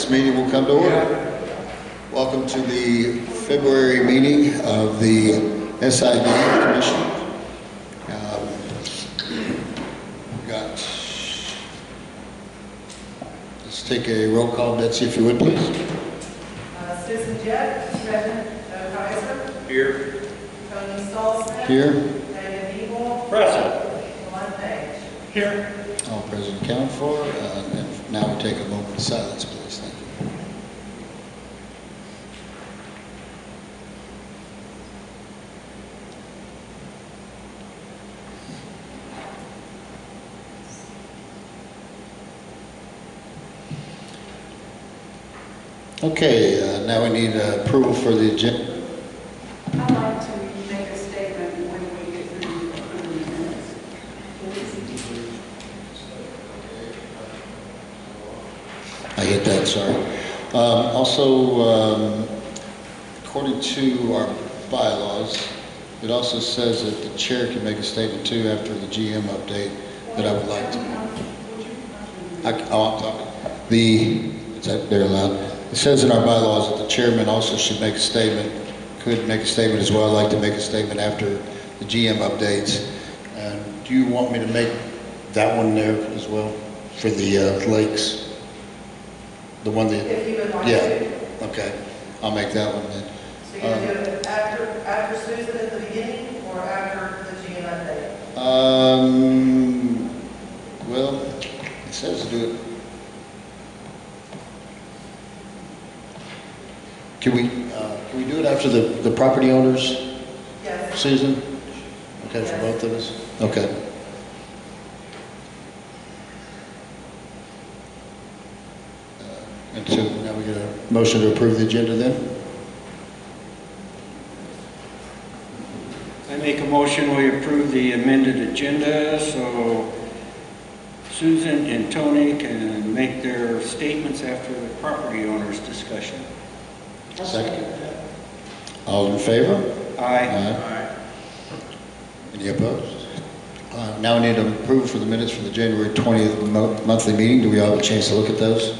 This meeting will come to order. Welcome to the February meeting of the SID Commission. Let's take a roll call. Betsy, if you would, please. Susan Jett, President Kaiser. Here. Tony Stolzman. Here. David Eagle. Present. Glenn Page. Here. All present accounted for. And now we take a moment of silence, please. Thank you. Okay, now we need approval for the agenda. I'd like to make a statement when we get through approving the minutes. I hit that, sorry. Also, according to our bylaws, it also says that the chair can make a statement too after the GM update that I would like to. I'm talking. Is that they're allowed? It says in our bylaws that the chairman also should make a statement, could make a statement as well. I'd like to make a statement after the GM updates. Do you want me to make that one there as well for the lakes? The one that, If you would like yeah, to. okay, I'll make that one then. So you're going to do it after Susan at the beginning or after the GM update? Well, it says do it. Can we do it after the property owners, Yes. Susan? Okay, for both of us? Okay. And so now we get a motion to approve the agenda then? I make a motion we approve the amended agenda so Susan and Tony can make their statements after the property owners discussion. Second. All in favor? Aye. Any opposed? Now we need to approve for the minutes for the January 20th monthly meeting. Do we all have a chance to look at those?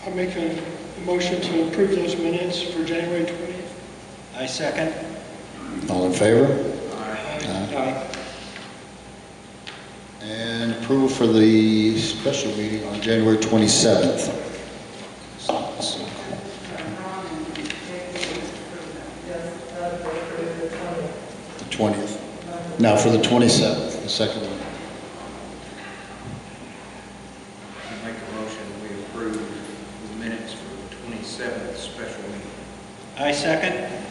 I'll make a motion to approve those minutes for January 20th. I second. All in favor? Aye. And approval for the special meeting on January 27th. The 20th. Now for the 27th, the second one. I make a motion we approve the minutes for the 27th special meeting. I second.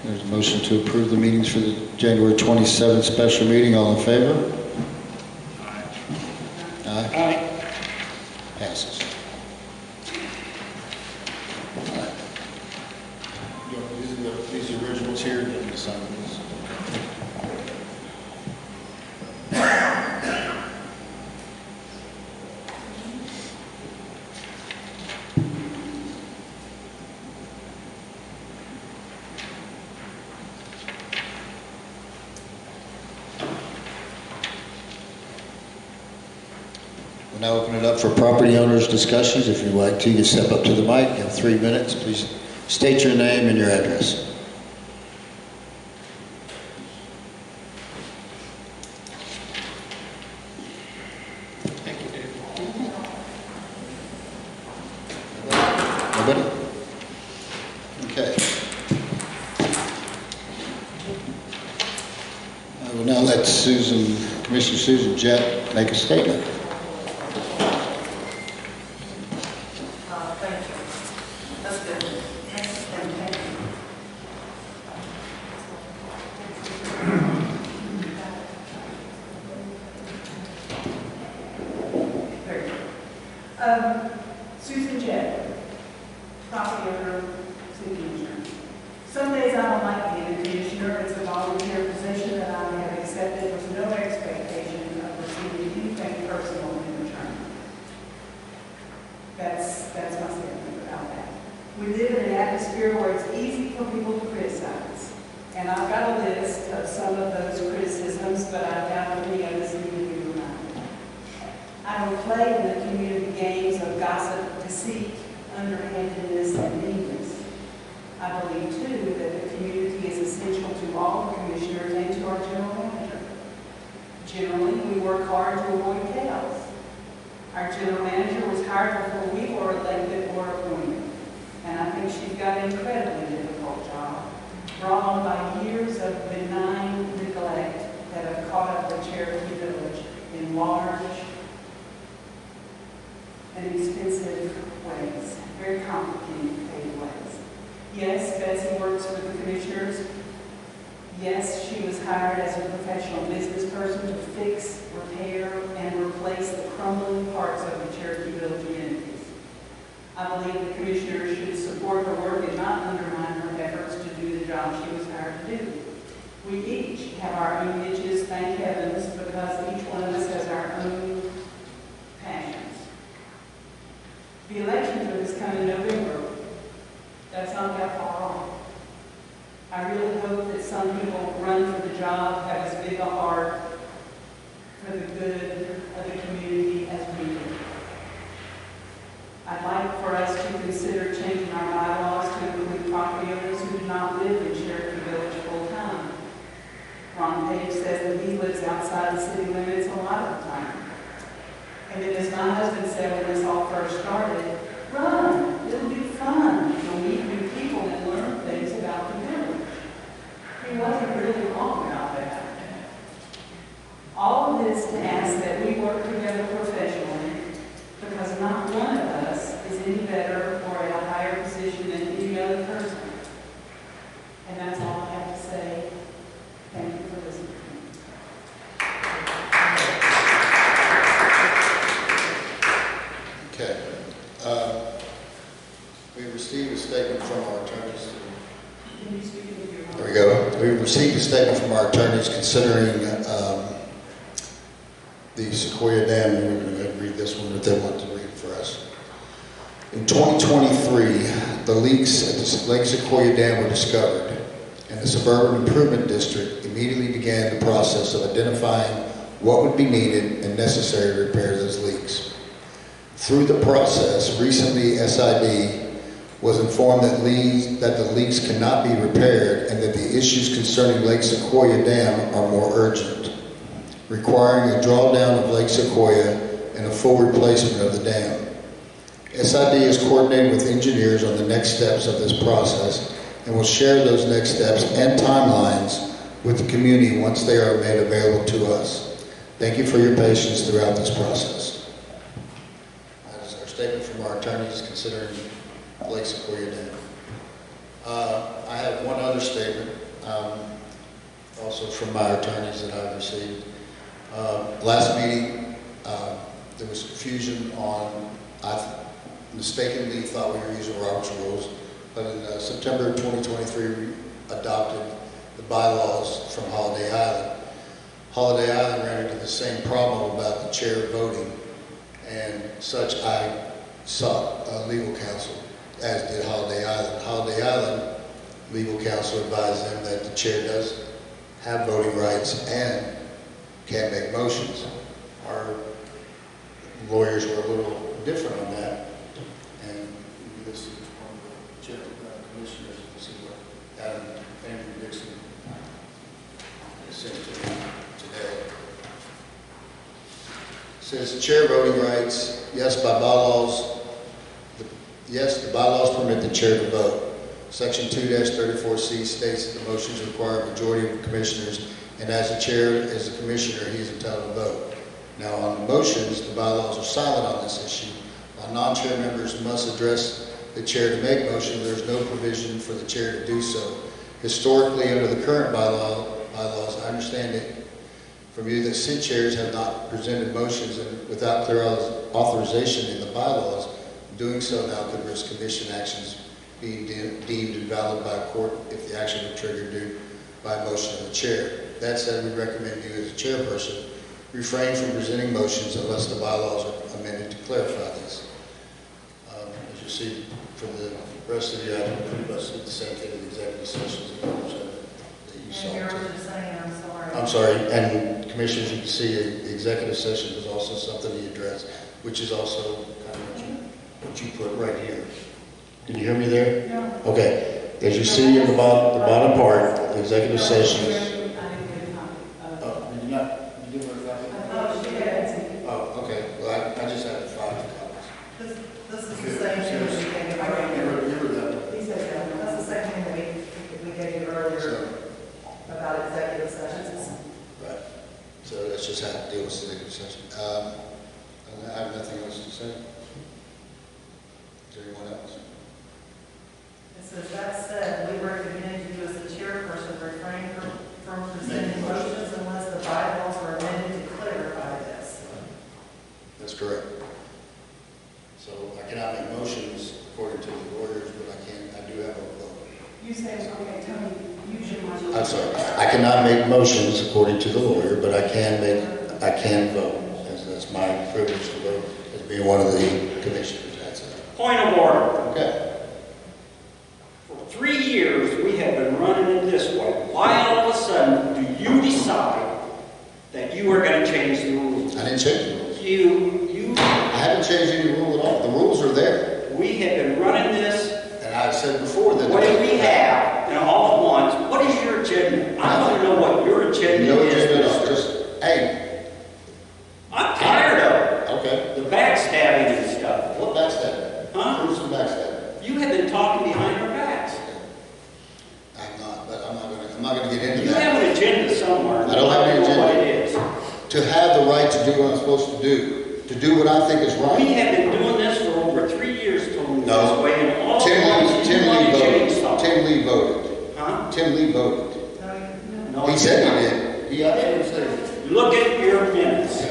There's a motion to approve the meetings for the January 27th special meeting. All in favor? Aye. Aye. Passes. All right. These are originals here. You can sign these. We'll now open it up for property owners' discussions. If you'd like to, you step up to the mic. You have 3 minutes. Please state your name and your address. Thank you, Dave. Nobody? Okay. I will now let Commissioner Susan Jett make a statement. Thank you. That's good. Very good. Susan Jett, property owner, city engineer. Some days I don't like being a commissioner. It's a volunteer position that I have accepted with no expectation of receiving anything personally got a list of some of those criticisms, but I doubt that any of us need to be reminded. I don't play in the community games of gossip, deceit, underhandedness, and meanness. I believe, too, that the community is essential to all the commissioners and to our general manager. Generally, we work hard to avoid chaos. Our general manager was hired before we were elected or appointed, and I think she's got an incredibly difficult job, brought on by years of benign neglect that have caught up the Cherokee Village in large and expensive ways, very complicated ways. Yes, Betsy works with the commissioners. Yes, she was hired as a professional business person to fix, repair, and replace the crumbling parts of the Cherokee Village amenities. I believe the commissioners should support her work and not undermine her efforts to do the job she was hired to do. We each have our own niches, thank heavens, because each one of us has our own passions. The elections are this coming November. That's not that far off. I really hope that some people run for the job have as big a heart for the good of the community as we do. I'd like for us to consider changing our bylaws to include property owners who do not live in Cherokee Village full-time. Ron Page says that he lives outside the city limits a lot of the time. And then as my husband said when this all first started, run, it'll be fun. You'll meet new people and learn things about the village. He wasn't really wrong about that. All of this to ask that we work together professionally, because not one of us is any better or at a higher position than any other person. And that's all I have to say. Thank you for listening. Okay. We received a statement from our attorneys. Can you speak with your There we go. We received a statement from our attorneys considering the Sequoia Dam, and we're going to read this one if they want to read it for us. In 2023, the leaks at the Lake Sequoia Dam were discovered, and the Suburban Improvement District immediately began the process of identifying what would be needed and necessary to repair those leaks. Through the process, recently SID was informed that the leaks cannot be repaired and that the issues concerning Lake Sequoia Dam are more urgent, requiring a drawdown of Lake Sequoia and a full replacement of the dam. SID is coordinating with engineers on the next steps of this process and will share those next steps and timelines with the community once they are made available to us. Thank you for your patience throughout this process. That is our statement from our attorneys considering Lake Sequoia Dam. I have one other statement, also from my attorneys that I've received. Last meeting, there was confusion on, I mistakenly thought we were using Robert's rules, but in September 2023, we adopted the bylaws from Holiday Island. Holiday Island ran into the same problem about the chair voting, and such I sought legal counsel, as did Holiday Island. Holiday Island legal counsel advised them that the chair does have voting rights and can make motions. Our lawyers were a little different on that, and this is one of the chair commissioners, to see what Andrew Dixon sent to me today. It says chair voting rights, yes, by bylaws. Yes, the bylaws permit the chair to vote. Section 2-34C states that the motions require a majority of the commissioners, and as the chair, as a commissioner, he is entitled to vote. Now, on the motions, the bylaws are silent on this issue. While non-chair members must address the chair to make motions, there is no provision for the chair to do so. Historically, under the current bylaws, I understand it from you that sit chairs have not presented motions, and without clear authorization in the bylaws, doing so now could risk commission actions being deemed invalid by a court if the action were triggered due by a motion of the chair. That said, we recommend you as a chairperson refrain from presenting motions unless the bylaws are amended to clarify this. As you see, for the rest of you, I pretty much did the same thing in the executive sessions that you And yours are saying, I'm sorry. I'm sorry, and Commissioners, you can see the executive session was also something he addressed, which is also kind of what you put right here. Can you hear me there? No. Okay, as you see in the bottom part, the executive sessions. I didn't get a copy. Oh, did you not, you didn't work Oh, she did. Oh, okay, well, I just had 5 copies. This is the same thing we gave you earlier. He said that. That's the same thing that we gave you earlier So, about executive sessions. right, so that's just how to deal with executive session. I have nothing else to say. Is there anyone else? It says, that said, we recommend you as the chairperson refrain from presenting motions unless the bylaws are amended to clarify this. That's correct. So I cannot make motions according to the lawyers, but I do have a vote. You say, okay, Tony, use your mic. I'm sorry, I cannot make motions according to the lawyer, but I can vote. That's my privilege to vote as being one of the commissioners. That's it. Point of order. Okay. For 3 years, we have been running it this way. Why all of a sudden do you decide that you are going to change the rules? I didn't change the rules. I I haven't changed any rule at all. The rules are there. We have been running this And I said before that. the way we have, and all at once. What is your agenda? I want to know what your agenda No is. agenda at all. Just, hey, I'm tired of it. okay. The backstabbing and stuff. What backstab? Huh? Prove some backstab. You have been talking behind our backs. I'm not, but I'm not gonna get into You that. have an agenda somewhere. I don't have any know what agenda. it is. To have the right to do what I'm supposed to do what I think is We right. have been doing this for over 3 years, Tony, No. this way, and all Tim at once you want to change Lee something. Tim Lee voted. Huh? Tim Lee voted. No, He said he did. He said. Look at your minutes.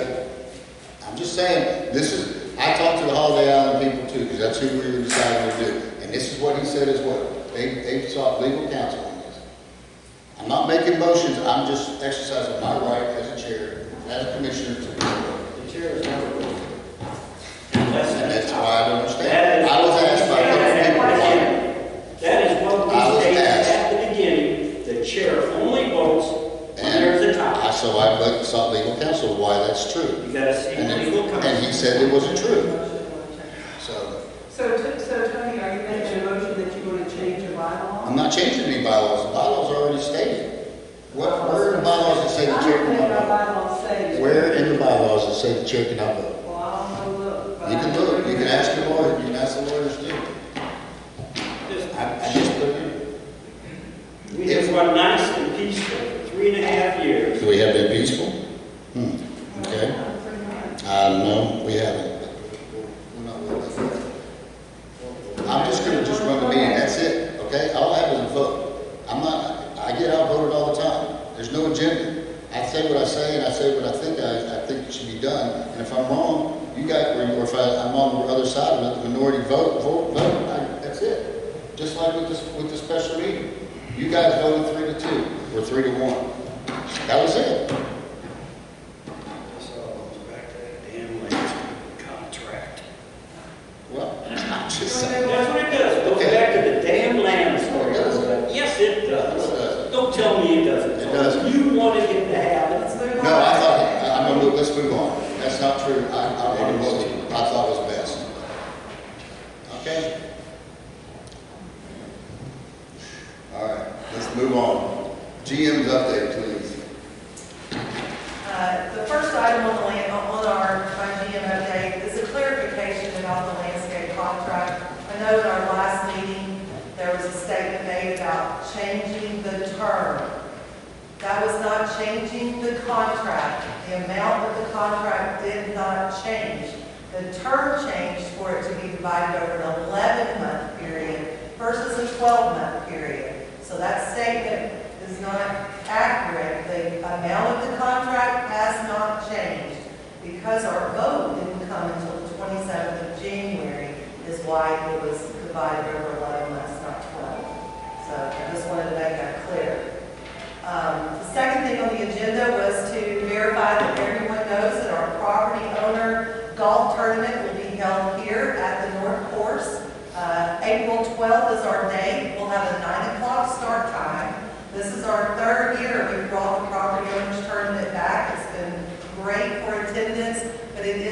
I'm just saying, I talked to the Holiday Island people too, because that's who we were deciding to do. And this is what he said as well. They sought legal counsel on this. I'm not making motions, I'm just exercising my right as a chair, as a commissioner to do it. The chair is never voted. And that's why I don't understand. That is- I was asked by a couple of people why. That is what I was we stated asked. at the beginning. The chair only votes when there's a tie. So I sought legal counsel why that's true. You gotta see And legal he counsel. said it wasn't true. So So Tony, are you making a motion that you're going to change your bylaw? I'm not changing any bylaws. The bylaws are already stated. Where are the bylaws that say the chair I don't think our cannot bylaws say. vote? Where in the bylaws that say the chair cannot vote? Well, I don't know, look. but You can I- look, you can ask the lawyer, you can ask the lawyers too. I just put it in. We have run nice and peaceful for 3.5 years. Do we have been peaceful? Okay. No, we haven't. We're not worried about that. I'm just gonna run the meeting, that's it, okay? All I have is a vote. I get outvoted all the time. There's no agenda. I say what I say, and I say what I think should be done. And if I'm wrong, you guys, or if I'm on the other side of it, the minority vote, that's it. Just like with the special meeting. You guys voted 3-2, or 3-1. That was it. This all goes back to that damn land contract. Well, I'm just saying. That's what it does. It goes Okay. back to the damn land story. It does. Yes, it No, it does. doesn't. Don't tell me it doesn't. It doesn't. You wanted it to happen. No, I thought, let's move on. That's not true. I wanted what I thought was best. Okay? All right, let's move on. GM's update, please. The first item on our GM update is a clarification about the landscape contract. I know in our last meeting, there was a statement made about changing the term. That was not changing the contract. The amount of the contract did not change. The term changed for it to be divided over an 11-month period versus a 12-month period. So that statement is not accurate. The amount of the contract has not changed. Because our vote didn't come until the 27th of January is why it was divided over 11 months, not 12. So I just wanted to make that clear. The second thing on the agenda was to verify that everyone knows that our property owner golf tournament will be held here at the North Course. April 12th is our date. We'll have a 9 o'clock start time. This is our third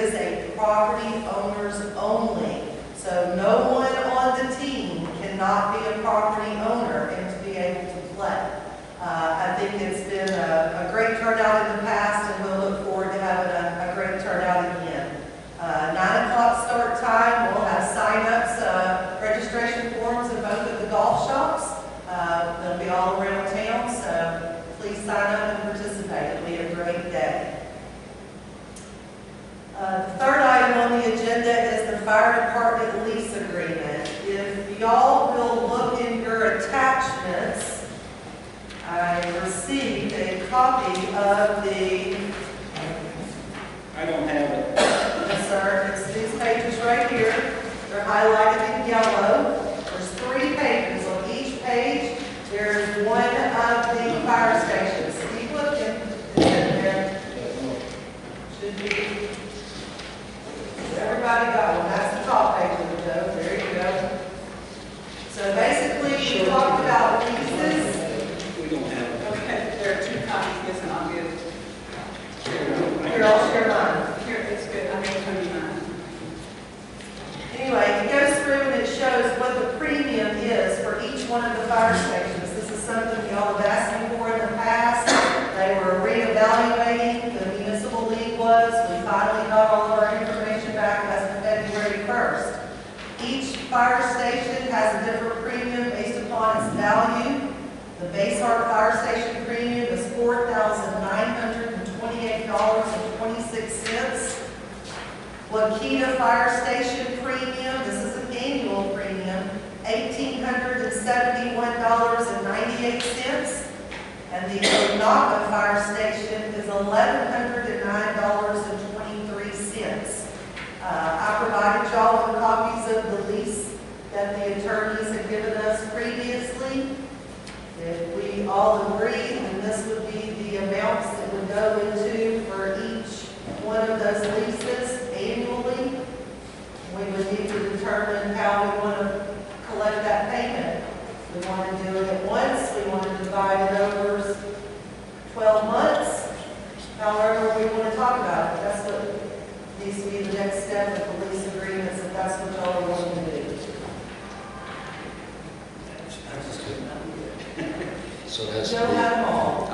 is a property owners only. So no one on the team cannot be a property owner and to be able to play. I think it's been a great turnout in the past, and we'll look forward to having a great turnout again. 9 o'clock start time, we'll have sign-ups, registration forms in both of the golf shops. They'll be all around town, so please sign up and participate. It'll be a great day. The third item on the agenda is the fire department lease agreement. If y'all will look in your attachments, I received a copy of the, I don't have it. yes sir, it's these pages right here. They're highlighted in yellow. There's 3 pages. On each page, there's one of the fire stations. Keep looking. It's in there. Should be. Everybody got one. That's the top page of the note. There you go. So basically, we talked about leases. We don't have it. Okay, there are 2 copies, yes, and I'll give. Here, I'll share mine. Here, it's good, I'm going to turn you mine. Anyway, it goes through and it shows what the premium is for each one of the fire stations. This is something y'all have asked me for in the past. They were reevaluating, the municipal league was. We finally got all of our information back as of February 1st. Each fire station has a different premium based upon its value. The Basehart Fire Station premium is $4,928.26. Waukeeta Fire Station premium, this is an annual premium, $1,871.98. And the Onaga Fire Station is $1,109.23. I provided y'all with copies of the lease that the attorneys had given us previously. If we all agree, then this would be the amounts that would go into for each one of those leases annually. We would need to determine how we want to collect that payment. We want to do it at once, we want to divide it over 12 months, however we want to talk about it. That's what needs to be the next step of the lease agreements, if that's what y'all are willing to do. So that's, Joe had them all.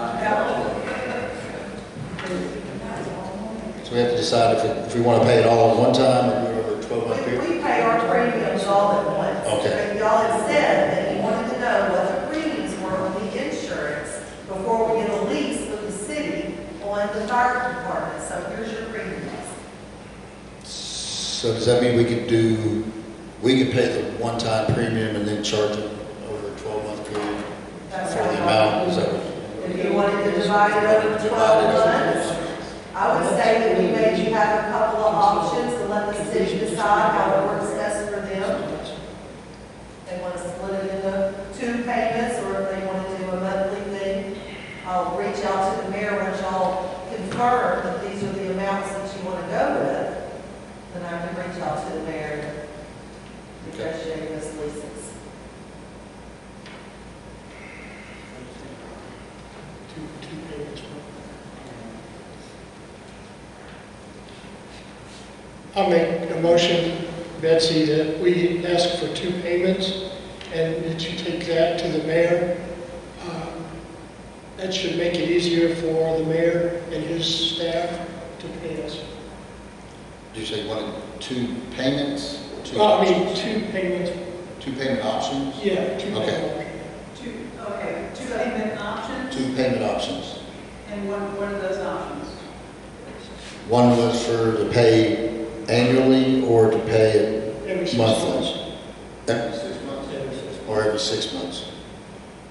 so we have to decide if we want to pay it all at one time or do it over a 12-month period? We pay our premiums all at once. Okay. But y'all had said that you wanted to know what the premiums were on the insurance before we get a lease with the city on the fire department. So here's your premiums. So does that mean we could pay the one-time premium and then charge it over a 12-month period That's for how the y'all- amount? Is that what? If you wanted to divide it over 12 months, I would say that we maybe have a couple of options and let the city decide how it works best for them. They want to split it into 2 payments, or if they want to do a monthly thing. I'll reach out to the mayor once y'all confirm that these are the amounts that you want to go with. Then I can reach out to the mayor and negotiate those leases. Two payments. I'll make a motion, Betsy, that we ask for 2 payments and that you take that to the mayor. That should make it easier for the mayor and his staff to pay us. Did you say you wanted 2 payments? Or 2 Well, I mean, options? 2 payments, 2 payment options? yeah, 2 Okay. payments. 2 payment options, 2 payment options. and what are those options? One was for to pay annually or to pay it Every 6 monthly? months. Every 6 months? Every 6 months. Or every 6 months?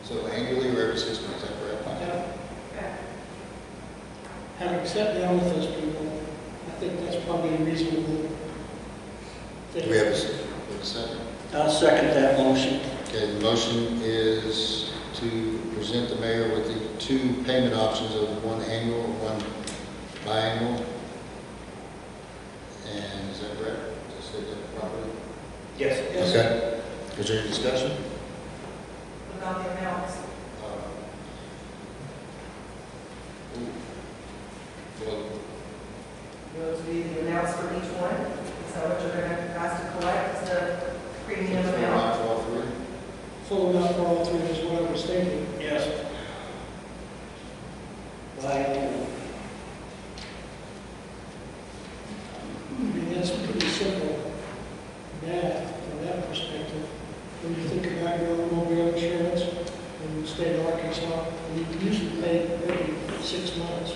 So annually or every 6 months, is that correct? Yeah. Okay. Having sat down with those people, I think that's probably a reasonable thing. Do we have a second? I'll second that motion. Okay, the motion is to present the mayor with the 2 payment options of one annual, one biannual. And is that correct? Did I say that properly? Yes. Okay. Is there any discussion? About the amounts. Well, Those will be the amounts for each one. So what you're going to ask to collect is the premium amount. For all three? Full amount for all three is what I was thinking. Yes. I mean, that's pretty simple math from that perspective. When you think about your automobile insurance in the state of Arkansas, you usually pay every 6 months.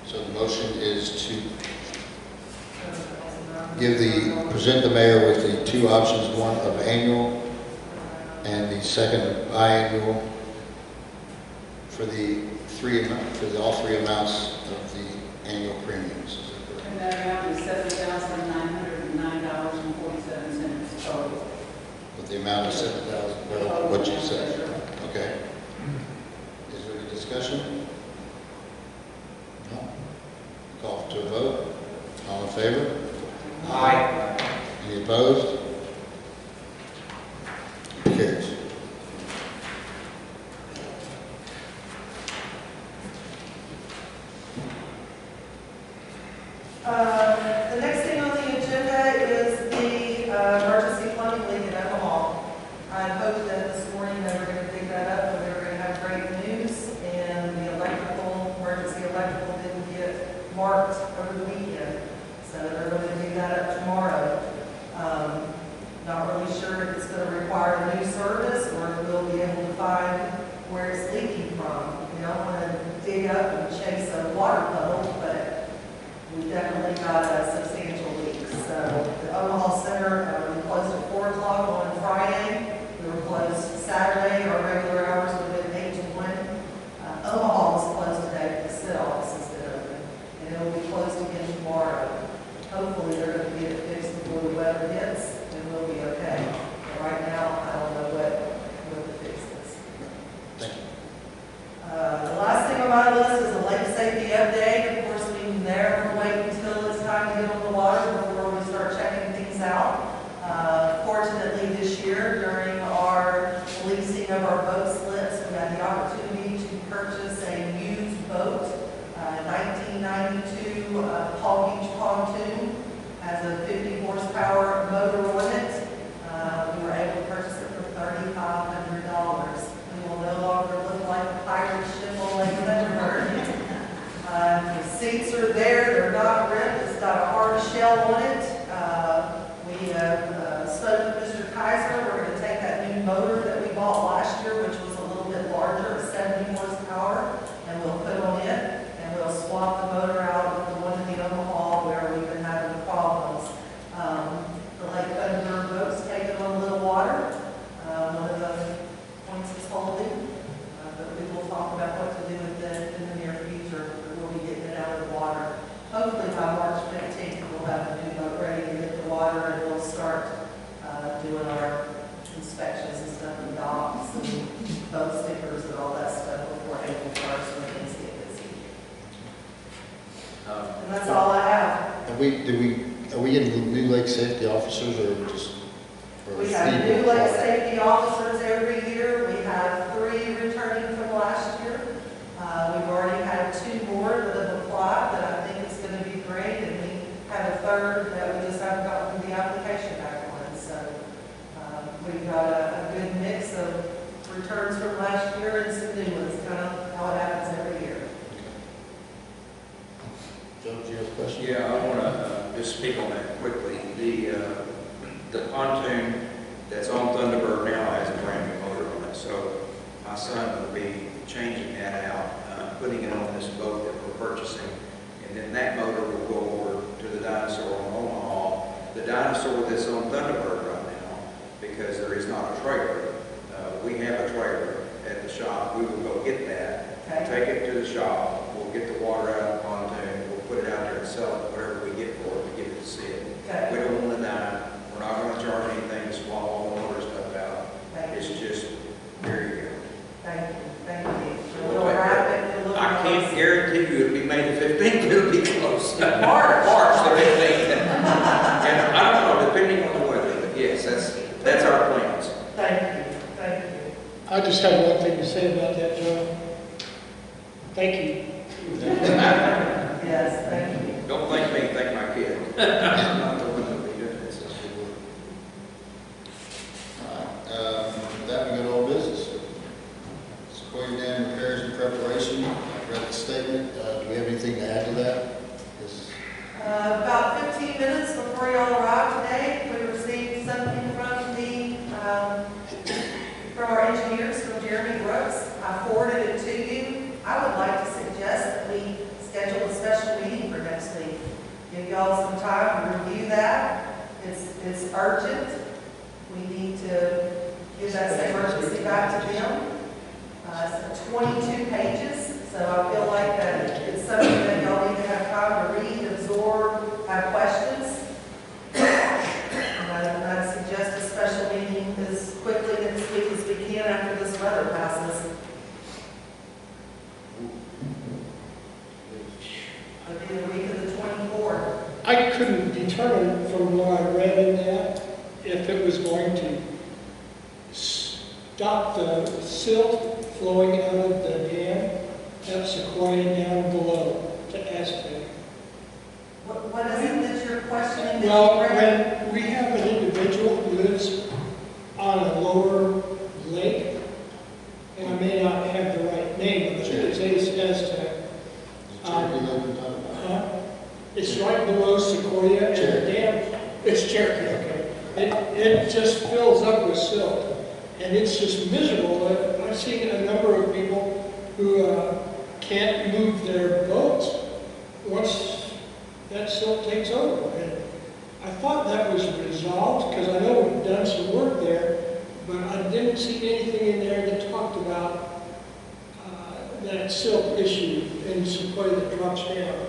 So the motion is to present the mayor with the two options, one of annual and the second of biannual for all three amounts of the annual premiums. Is that correct? And that amount is $7,909.47 total. With the amount of 7,000, well, what you said. Okay. Is there any discussion? No? Call to a vote. All in favor? Aye. Any opposed? Carries. The next thing on the agenda is the emergency plumbing leak at Omaha. I hoped that this morning they were going to pick that up, and we were going to have great news, and the emergency electrical didn't get marked over the weekend. So they're going to do that up tomorrow. Not really sure if it's going to require a new service or if we'll be able to find where it's leaking from. We don't want to dig up and chase a water puddle, but we definitely got a substantial leak. So the Omaha Center, we closed at 4 o'clock on Friday. We were closed Saturday. Our regular hours would have been 8 to 1. Omaha was closed today, but the city office has been open. And it will be closed again tomorrow. Hopefully they're going to get it fixed before the weather hits, and we'll be okay. But right now, I don't know what the fix is. Thank you. The last thing on my list is a lake safety update. Of course, we never wait until it's time to get on the water before we start checking things out. Fortunately, this year, during our leasing of our boat slips, we had the opportunity to purchase a used boat, 1992 Palm Beach pontoon, has a 50 horsepower motor on it. We were able to purchase it for $3,500. We will no longer look like a pirate ship on Lake Thunderbird. The seats are there, they're not ripped, it's got a hard shell on it. We have spoken to Mr. Kaiser. We're going to take that new motor that we bought last year, which was a little bit larger, 70 horsepower, and we'll put on it, and we'll swap the motor out with the one in the Omaha where we've been having problems. The Lake Thunderbird boat's taking on a little water. One of the points is holding, but we will talk about what to do with it in the near future. We'll be getting it out of the water. Hopefully by March 15th, we'll have a new boat ready to hit the water, and we'll start doing our inspections and stuff in docks and boat stickers and all that stuff before April 1st when things get busy. And that's all I have. Are we getting new lake safety officers or just? or We have people? new lake safety officers every year. We have 3 returning from last year. We've already had 2 more that have applied that I think is going to be great, and we have a 3rd that we just haven't gotten the application back on. So we've got a good mix of returns from last year and some new ones, kind of how it happens every year. Joe, do you have a question? Yeah, I want to just speak on that quickly. The pontoon that's on Thunderbird now has a brand new motor on it, so my son will be changing that out, putting it on this boat that we're purchasing, and then that motor will go over to the Dinosaur on Omaha. The Dinosaur that's on Thunderbird right now, because there is not a trailer, we have a trailer at the shop. We will go get that, Okay. take it to the shop, we'll get the water out of the pontoon, we'll put it out there and sell it, whatever we get for it, we get it to see it. Okay. We don't want to dime, we're not going to charge anything to swap all the motor stuff out. Thank you. It's just, there you go. Thank you. Thank you. We'll wrap it. It'll look I can't nice. guarantee you it'll be May the 15th, but it'll be close. March. March the 15th. And I don't know, depending on the weather, but yes, that's our plans. Thank you. Thank you. I just have one thing to say about that, Joe. Thank you. Yes, thank you. Don't thank me, thank my kid. I'm not the one that'll be doing this. That we go to old business. Sequoia Dam repairs and preparation. I've read the statement. Do we have anything to add to that? Yes. About 15 minutes before y'all arrived today, we received something from our engineers, from Jeremy Brooks. I forwarded it to you. I would like to suggest that we schedule a special meeting for next week. Give y'all some time to review that. It's urgent. We need to give that same urgency back to them. It's 22 pages, so I feel like that it's something that y'all need to have time to read, absorb, have questions. And I suggest a special meeting as quickly this week as we can after this weather passes. It'll be the week of the 24th. I couldn't determine from what I read in that if it was going to stop the silt flowing out of the dam at Sequoia down below to Aztec. What is it that you're questioning? that Well, you read? when we have an individual who lives on a lower lake, and I may not have the right name, but it's Aztec. Cherokee Lake we're talking about? It's right below Sequoia and the dam. It's Cherokee, okay. It just fills up with silt. And it's just miserable. I've seen a number of people who can't move their boats once that silt takes over. And I thought that was resolved because I know we've done some work there, but I didn't see anything in there that talked about that silt issue in Sequoia that drops down.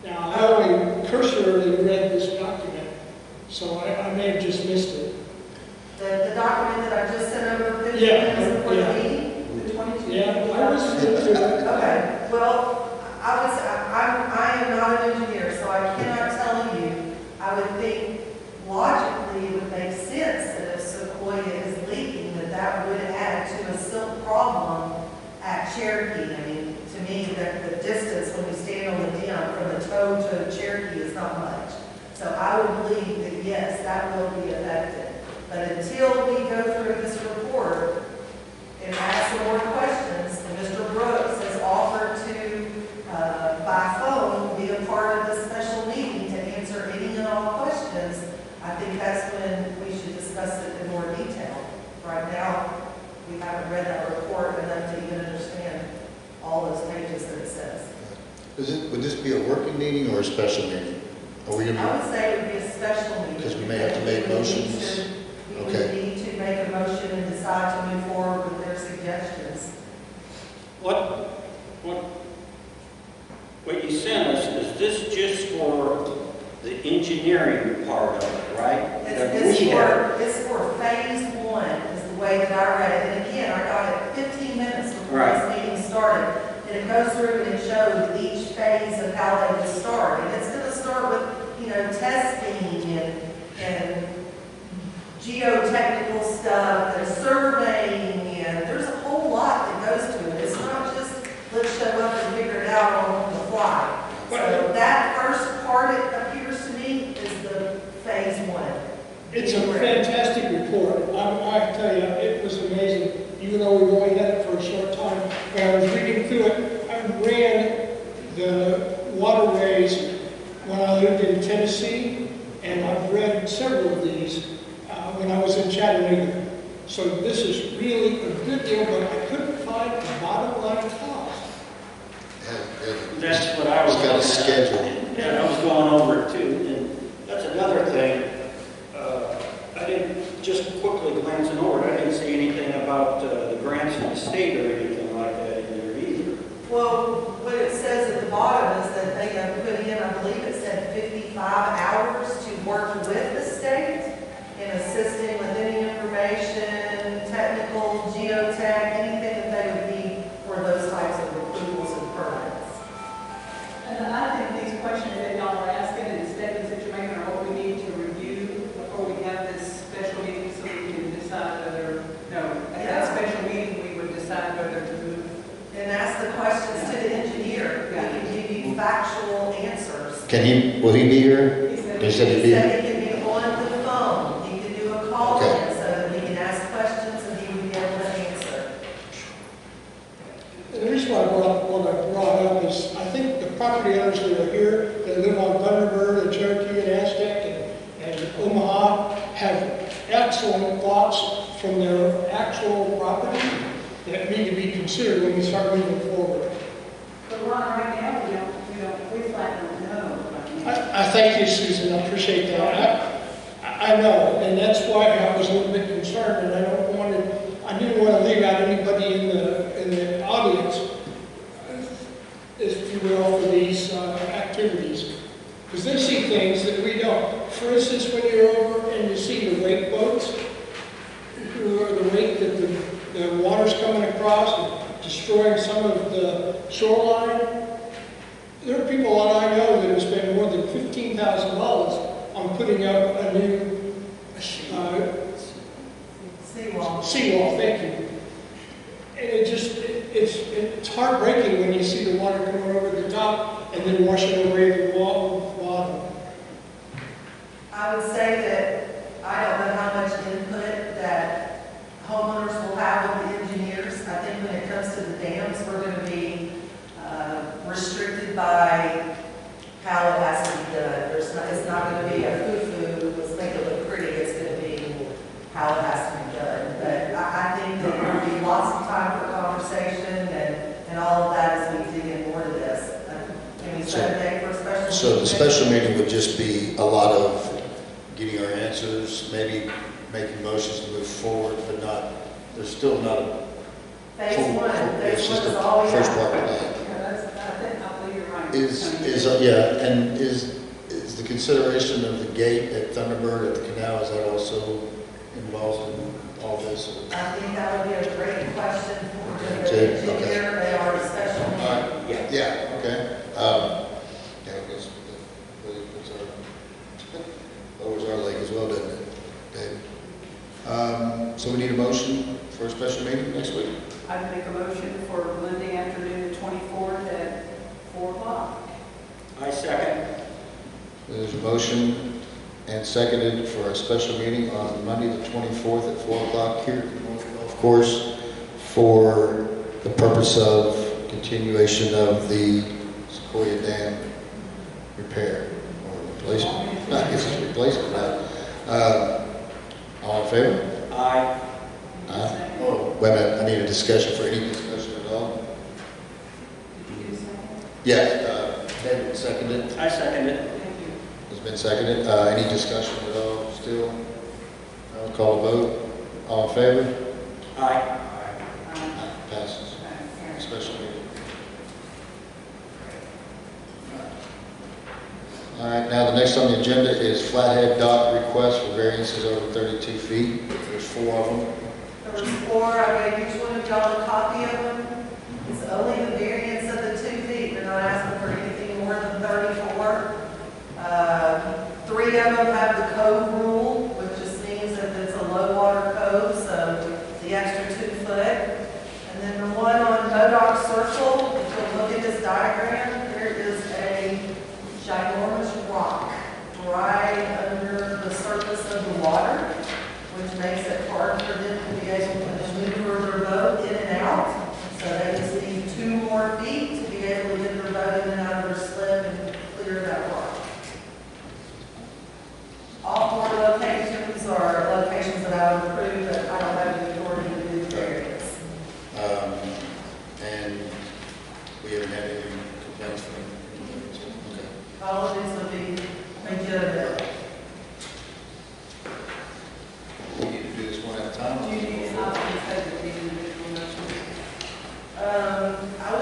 Now, I only cursorily read this document, so I may have just missed it. The document that I just sent over 15 Yeah, minutes before the yeah. meeting? The 22? Yeah, I was into it. Okay, well, I am not an engineer, so I cannot tell you. I would think logically it would make sense that if Sequoia is leaking, that would add to a silt problem at Cherokee. I mean, to me, the distance when we stand on the dam from the toe to Cherokee is not much. So I would believe that yes, that will be affected. But until we go through this report and ask some more questions, and Mr. Brooks has offered to, by phone, be a part of the special meeting to answer any and all questions, I think that's when we should discuss it in more detail. Right now, we haven't read that report enough to even understand all those pages that it says. Would this be a working meeting or a special meeting? Are we I gonna would say it would be a special meeting. Because we may have to make motions. We would need to make a motion and decide to move forward with their suggestions. What you sent us, is this just for the engineering part of it, right? That we have? It's for phase one, is the way that I read it. And again, I got it 15 minutes before Right. this meeting started. And it goes through and it shows each phase of how they would start. And it's going to start with, testing and geotechnical stuff and surveying, and there's a whole lot that goes to it. It's not just let's show up and figure it out on the fly. So that first part, it appears to me, is the phase one. It's a fantastic report. I tell you, it was amazing. Even though we've only had it for a short time, when I was reading through it, I ran the waterways when I lived in Tennessee, and I've read several of these when I was in Chattanooga. So this is really a good deal, but I couldn't find the bottom line cost. That's what I was. It's got a schedule. Yeah, I was going over it too, and that's another thing. I didn't, just quickly glancing over it, I didn't see anything about the grants from the state or anything like that in there either. Well, what it says at the bottom is that they have put in, I believe it said 55 hours to work with the state in assisting with any information, technical, geotech, anything that they would need for those types of approvals and permits. And I think these questions that y'all are asking and the statements that you're making are what we need to review before we have this special meeting so we can decide whether, at that special meeting, we would decide whether to move. And ask the questions to the engineer will he be here? He said- He said he'd be He here. said he could be on the phone, he could do a call in Okay. so that we can ask questions and he would be able to answer. And the reason why I brought up is, I think the property owners that are here, that live on Thunderbird and Cherokee and Aztec and Omaha, have excellent thoughts from their actual property that need to be considered when we start moving forward. But Ron, right now, we flat don't know right now. I thank you, Susan, I appreciate that. I know, and that's why I was a little bit concerned, and I didn't want to leave out anybody in the audience, if you will, for these activities. Because they see things that we don't. For instance, when you're over and you see the wake boats, or the wake that the water's coming across and destroying some of the shoreline, there are people that I know that have spent more than $15,000 on putting up a new Seawall. seawall, thank you. And it's heartbreaking when you see the water coming over the top and then washing away the bottom. I would say that I don't know how much input that homeowners will have with the engineers. I think when it comes to the dams, we're going to be restricted by how it has to be done. It's not going to be a foo-foo, let's make it look pretty, it's going to be how it has to be done. But I think that there will be lots of time for conversation and all of that as we dig in more to this. Can we set a day for a special meeting? So the special meeting would just be a lot of getting our answers, maybe making motions to move forward, but there's still not a Phase full, one, it's phase just one is the all we first have. part of that. I believe you're right. Is the consideration of the gate at Thunderbird at the canal, is that also involved in all this? Or- I think that would be a great question for the Okay. engineer. They are a special All meeting. right, yeah, okay. Yeah, I guess lowers our lake as well, doesn't it, Dave? So we need a motion for a special meeting next week? I'd make a motion for Monday afternoon, the 24th at 4 o'clock. I second. There's a motion and seconded for a special meeting on Monday, the 24th at 4 o'clock here in North Golf Course for the purpose of continuation of the Sequoia Dam repair or replacement. I guess it's replacement now. All in favor? Aye. Aye. Oh, wait a minute, I need a discussion for any discussion at all. Did you do something? Yeah, David seconded. I second it. Thank you. Has been seconded. Any discussion at all still? I'll call a vote. All in favor? Aye. Passes. Special meeting. All right, now the next on the agenda is Flathead Dock request for variances over 32 feet. There's 4 of them. There was 4, I gave each one of y'all a copy of them. It's only the variance of the 2 feet. They're not asking for anything more than 34. 3 of them have the cove rule, which just means that it's a low water cove, so the extra 2 foot. And then the one on Modoc Circle, if you look at this diagram, there is a ginormous rock right under the surface of the water, which makes it hard for them to be able to maneuver their boat in and out. So they just need 2 more feet to be able to get their boat in and out of their slip and clear that rock. All 4 locations are locations that I would approve, but I don't have the authority to do the variance. And we haven't had any complaints from them. Okay. All of these will be legitimate. We need to do this one at a time. Do you need an option to take the individual motions? I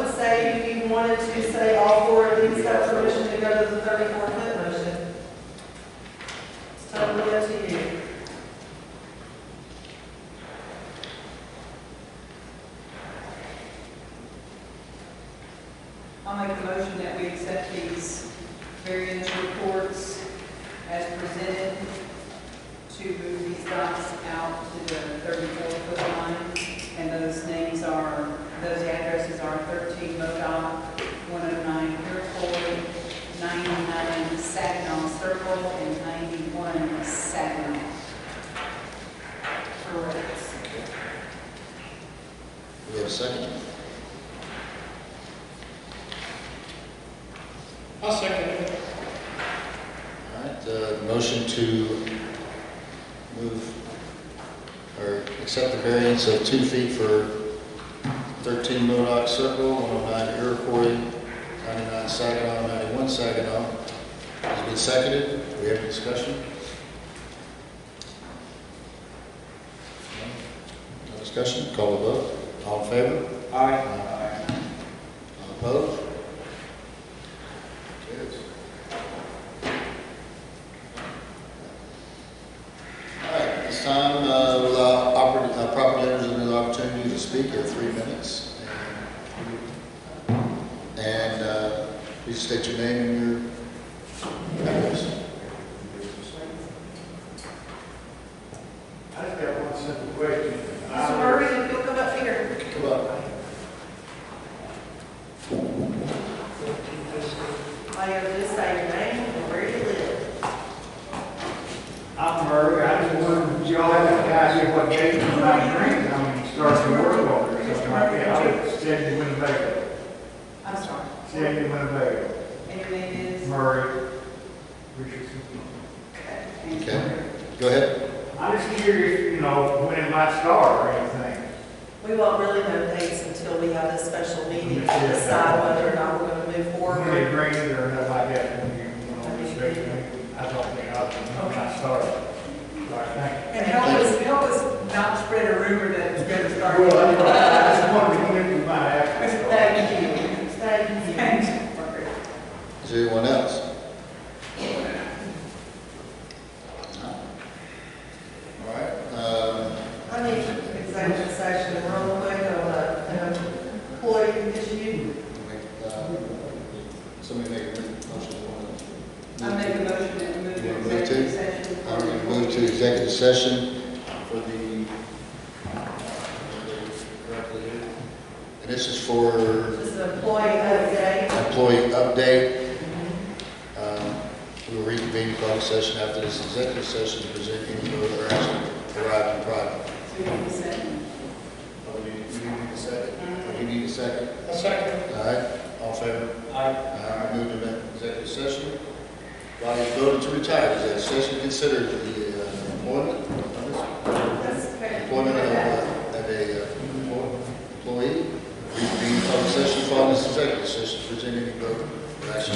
would say if you wanted to say all 4 of these have permission to go to the 34-foot motion. It's totally up to you. I'll make a motion that we accept these variance reports as presented to move these docks out to the 34-foot line. And those addresses are 13 Modoc, 109 Fairport, 99 we have a second? I'll second it. All right, motion to move or accept the variance of 2 feet for 13 Modoc Circle, 109 Iroquois, 99 Saginaw, 91 Saginaw. Has been seconded. Do we have any discussion? No discussion? Call the vote. All in favor? Aye. All opposed? Carries. All right, this time, we'll allow property owners another opportunity to speak at 3 minutes. And please state your name and your address. I just got one simple question. Mr. Murray, if you'll come up here. Come on. All you have to do is say your name and where you live. I'm Murray, I just wanted y'all to ask you what gave me my drink, I mean, starting to work on it or something like that. I was 70 Winnebago, I'm sorry. 70 Winnebago, And your name is? Murray, Richardson. Okay. Thank you. Okay, go ahead. I'm just curious, you know, when it might start or anything. We won't really know dates until we have this special meeting to decide whether or not we're going to move When forward. it rains or nothing like that, when you know, respect me, I don't think I'll, when I start. All right, thank you. And help us not spread a rumor that it's going to start. Well, I just wanted to come into my action. Thank you. Thank you. Thanks. Is there anyone else? All right, I need executive session real quick on an employee issue. somebody make a motion. I make a motion that we move You to wanna move executive to? session. I'm going to move to executive session for the, and this is for This is an employee update. employee update. We will reconvene the public session after this executive session to present any vote or action derived in private. So we need a second. Oh, you need a second? Oh, you need a second? I'll second it. All right, all in favor? Aye. I move to executive session. Body is voted to retire. Is that session considered the employment of That's okay. a employee? Reconvene the public session following this executive session, present any vote or action